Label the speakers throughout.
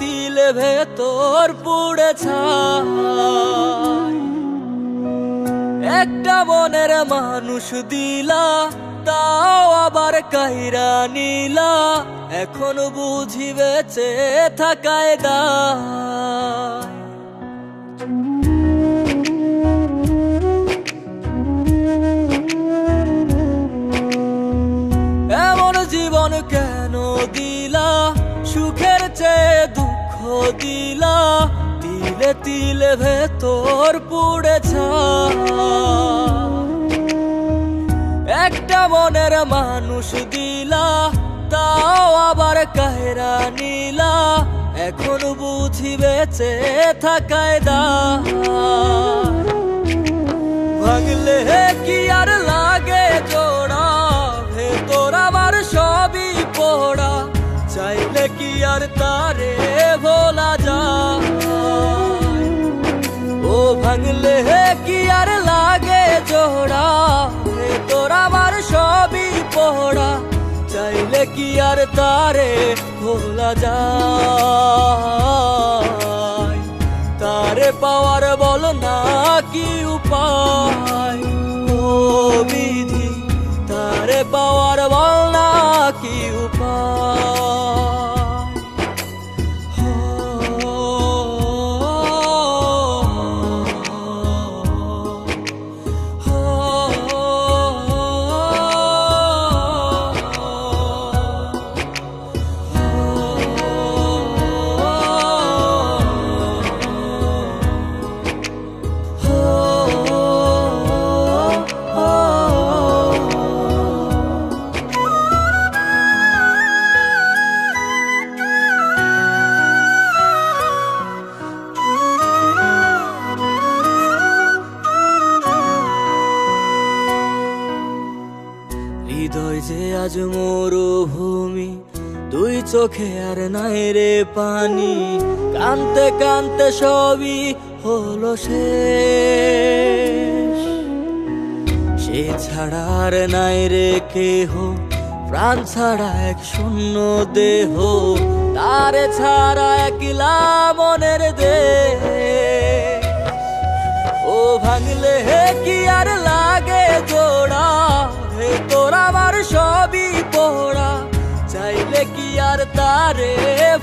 Speaker 1: তিলে ভেতর পুড়ে ছাই। একটা মনের মানুষ দিলা, তাও আবার কাইরা নিলা, এখন বুঝি বেঁচে থাকায় দায়। এমন জীবন কেন দিলা, সুখের চেয়ে দুঃখ দিলা, তিলে তিলে ভেতর পুড়ে ছাই। একটা মনের মানুষ দিলা, তাও আবার কাহেরা নিলা, এখন বুঝি বেঁচে থাকায় দায়। ভাঙলে কি আর লাগে জোড়া, ভেতর আমার সবই পোড়া, চাইলে কি আর তারে ভোলা যায়। ও ভাঙলে কি আর লাগে জোড়া, ভেতর আমার সবই পোড়া, চাইলে কি আর তারে ভোলা যায়। তারে পাওয়ার বল না কি উপায়, ও বিধি তারে পাওয়ার বল না কি উপায়। হৃদয় যে আজ মরুভূমি, দুই চোখে আর নাই রে পানি, কানতে কানতে সবই হলো শেষ। সে ছাড়া আর নাই রে কেহ, প্রাণ ছাড়া এক শূন্য দেহ, তারে ছাড়া একলা মনের দেহ। ও ভাঙলে কি আর লাগে জোড়া, ভেতর আমার সবই পোড়া, চাইলে কি আর তারে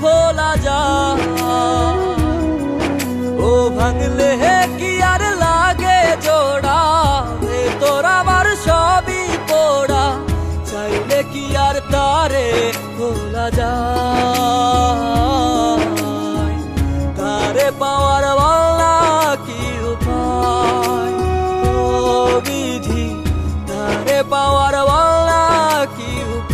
Speaker 1: ভোলা যায়। ও ভাঙলে কি আর লাগে জোড়া, ভেতর আমার সবই পোড়া, চাইলে কি আর তারে ভোলা যায়। তারে পাওয়ার বল না কি উপায়, ও বিধি তারে পাওয়ার বল না কি উপায়।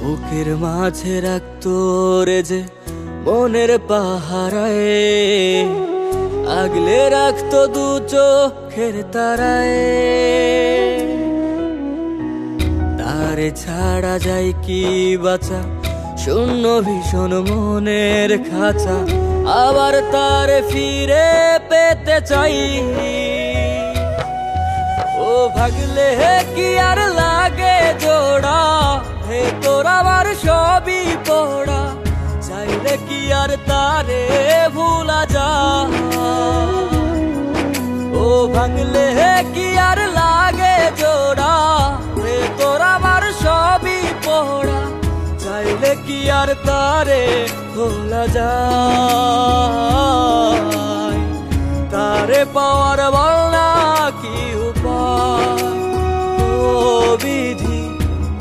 Speaker 1: বুকের মাঝে রাখতো রে যে মনের পাহারায়, আগলে রাখতো দু চোখের তারায়। তারে ছাড়া যায় কি বাঁচা, শূন্য ভীষণ মনের খাঁচা, আবার তারে ফিরে পেতে চাই। ও ভাগলে কি আর লাগে জোড়া, ভেতর আমার সবই পোড়া, চাইলে কি আর তারে ভুলা যায়। ও ভাঙলে কি আর লাগে জোড়া, ভেতর আমার সবই পোড়া, চাইলে কি আর তারে ভোলা যায়। তারে পাওয়ার বল না কি উপায়, ও বিধি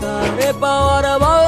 Speaker 1: তারে পাওয়ার বল